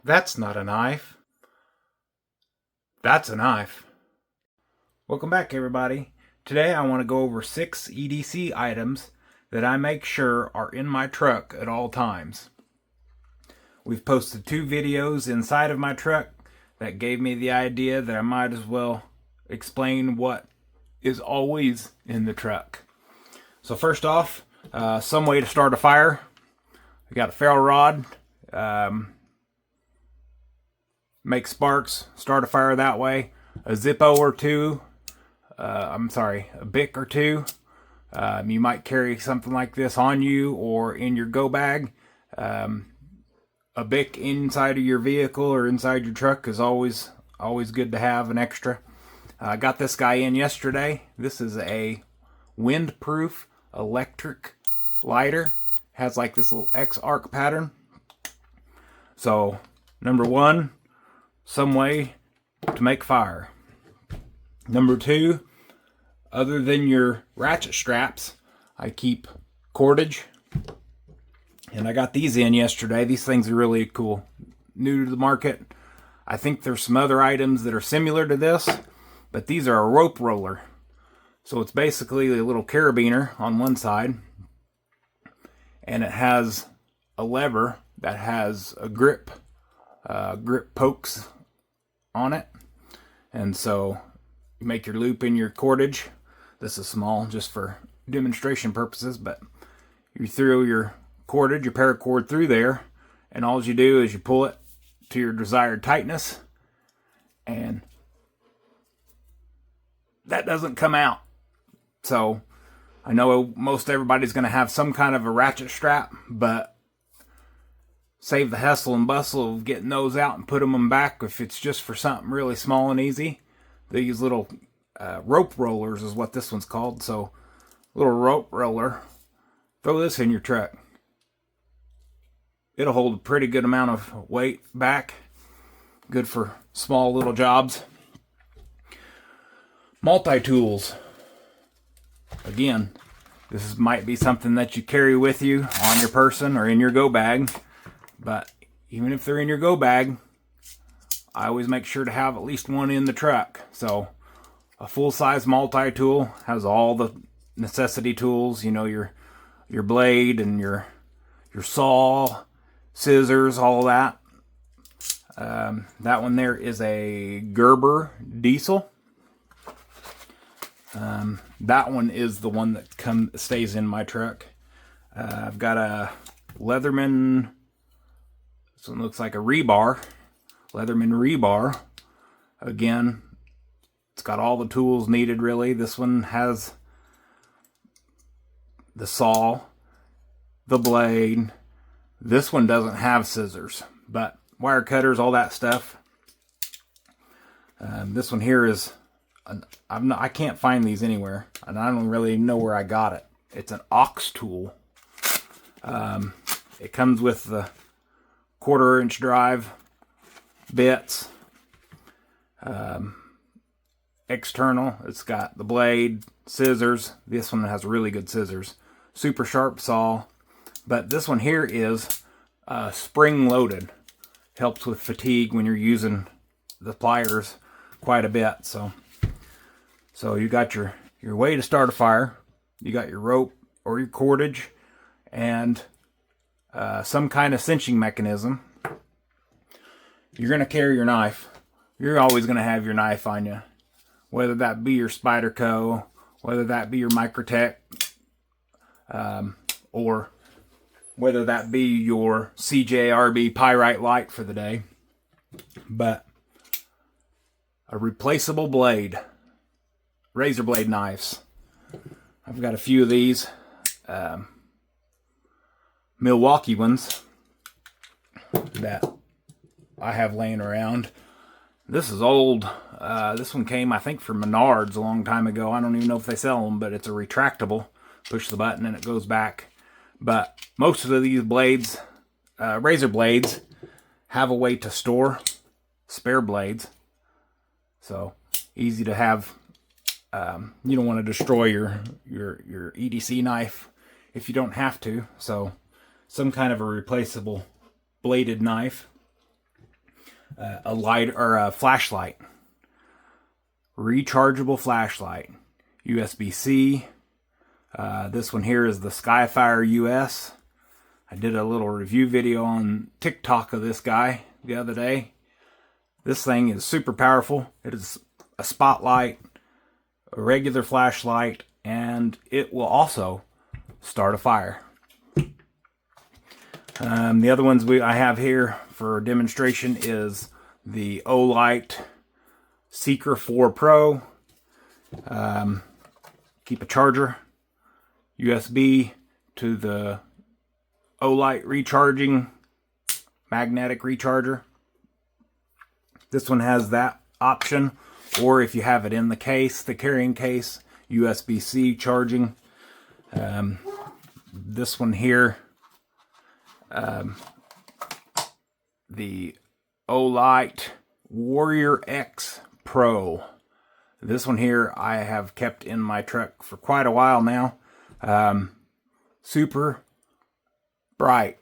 That's not a knife. That's a knife. Welcome back, everybody. Today I want to go over 6 EDC items that I make sure are in my truck at all times. We've posted 2 videos inside of my truck that gave me the idea that I might as well explain what is always in the truck. So first off, some way to start a fire. I got a ferro rod. Make sparks, start a fire that way. A Zippo or two. A Bic or two. You might carry something like this on you or in your go bag. A Bic inside of your vehicle or inside your truck is always good to have an extra. I got this guy in yesterday. This is a windproof electric lighter. Has like this little X arc pattern. So, number 1, some way to make fire. Number 2, other than your ratchet straps, I keep cordage. And I got these in yesterday. These things are really cool. New to the market. I think there's some other items that are similar to this, but these are a rope roller. So it's basically a little carabiner on one side, and it has a lever that has a grip pokes on it. And so you make your loop in your cordage. This is small just for demonstration purposes, but you throw your cordage, your paracord through there, and all you do is you pull it to your desired tightness, and that doesn't come out. So I know most everybody's going to have some kind of a ratchet strap, but save the hustle and bustle of getting those out and putting them back if it's just for something really small and easy. These little rope rollers is what this one's called. So, little rope roller. Throw this in your truck. It'll hold a pretty good amount of weight back. Good for small little jobs. Multi-tools. Again, this might be something that you carry with you on your person or in your go bag. But even if they're in your go bag, I always make sure to have at least one in the truck. So a full-size multi-tool has all the necessity tools, you know, your blade and your saw, scissors, all that. That one there is a Gerber diesel. That one is the one that stays in my truck. I've got a Leatherman. This one looks like a rebar. Leatherman rebar. Again, it's got all the tools needed really. This one has the saw, the blade. This one doesn't have scissors, but wire cutters, all that stuff. This one here is, I can't find these anywhere, and I don't really know where I got it. It's an ox tool. It comes with the 1/4-inch drive bits. External, it's got the blade, scissors. This one has really good scissors. Super sharp saw. But this one here is spring loaded. Helps with fatigue when you're using the pliers quite a bit. So you got your way to start a fire. You got your rope or your cordage and some kind of cinching mechanism. You're going to carry your knife. You're always going to have your knife on you. Whether that be your Spyderco, whether that be your Microtech, or whether that be your CJRB Pyrite light for the day. But a replaceable blade. Razor blade knives. I've got a few of these. Milwaukee ones that I have laying around. This is old. This one came, I think, from Menards a long time ago. I don't even know if they sell them, but it's a retractable. Push the button and it goes back. But most of these blades, razor blades, have a way to store spare blades. So easy to have. You don't want to destroy your EDC knife if you don't have to. So some kind of a replaceable bladed knife. a light or a flashlight, rechargeable flashlight, USB-C. This one here is the Skyfire US. I did a little review video on TikTok of this guy the other day. This thing is super powerful. It is a spotlight, a regular flashlight, and it will also start a fire. The other ones I have here for demonstration is the Olight Seeker 4 Pro. Keep a charger, USB to the Olight recharging magnetic recharger. This one has that option, or if you have it in the case, the carrying case, USB-C charging. This one here, the Olight Warrior X Pro. This one here I have kept in my truck for quite a while now. Super bright.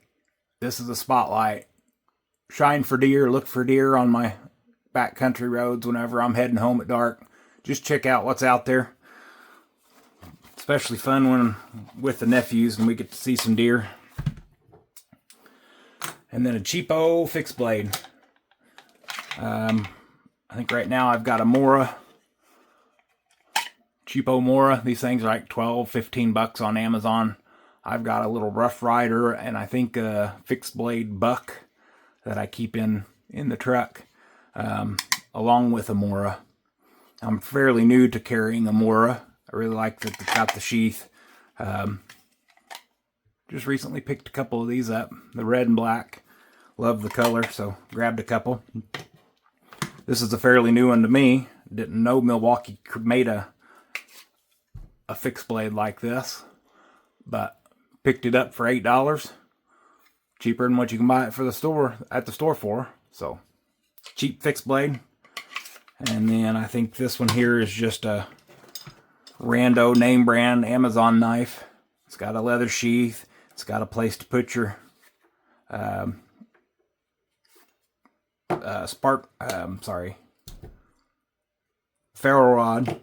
This is a spotlight. Shine for deer, look for deer on my backcountry roads whenever I'm heading home at dark. Just check out what's out there. Especially fun when with the nephews and we get to see some deer. And then a cheapo fixed blade. I think right now I've got a Mora. Cheapo Mora. These things are like 12, 15 bucks on Amazon. I've got a little Rough Rider and I think a fixed blade buck that I keep in the truck, along with a Mora. I'm fairly new to carrying a Mora. I really like that it's got the sheath. Just recently picked a couple of these up, the red and black. Love the color, so grabbed a couple. This is a fairly new one to me. Didn't know Milwaukee made a fixed blade like this, but picked it up for $8. Cheaper than what you can buy it for at the store for. So cheap fixed blade. And then I think this one here is just a rando name brand Amazon knife. It's got a leather sheath. It's got a place to put your ferro rod.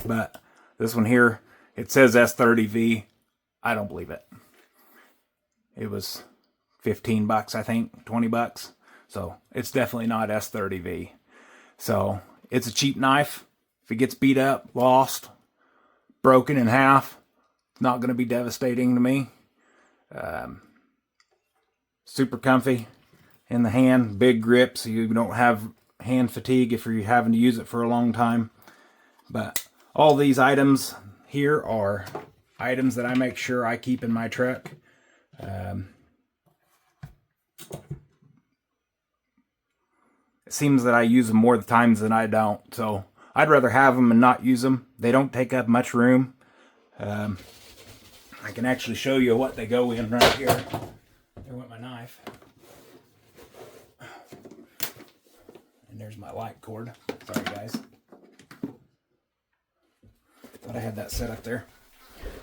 But this one here, it says S30V. I don't believe it. It was 15 bucks, I think, 20 bucks. So it's definitely not S30V. So it's a cheap knife. If it gets beat up, lost, broken in half, it's not going to be devastating to me. Super comfy in the hand, big grip, so you don't have hand fatigue if you're having to use it for a long time. But all these items here are items that I make sure I keep in my truck. It seems that I use them more times than I don't, so I'd rather have them and not use them. They don't take up much room. I can actually show you what they go in right here. There went my knife. And there's my light cord. Sorry guys. Thought I had that set up there.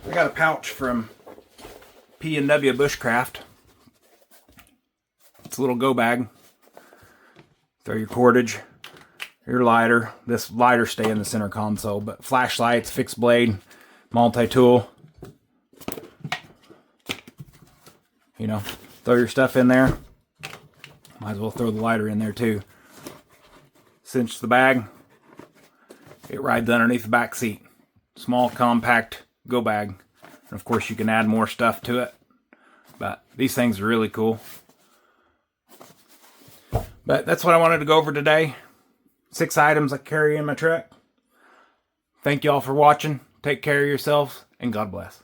I got a pouch from P&W Bushcraft. It's a little go bag. Throw your cordage, your lighter. This lighter stay in the center console, but flashlights, fixed blade, multi-tool. You know, throw your stuff in there. Might as well throw the lighter in there too. Cinch the bag. It rides underneath the back seat. Small, compact go bag. And of course you can add more stuff to it. But these things are really cool. But that's what I wanted to go over today. 6 items I carry in my truck. Thank you all for watching. Take care of yourselves, and God bless.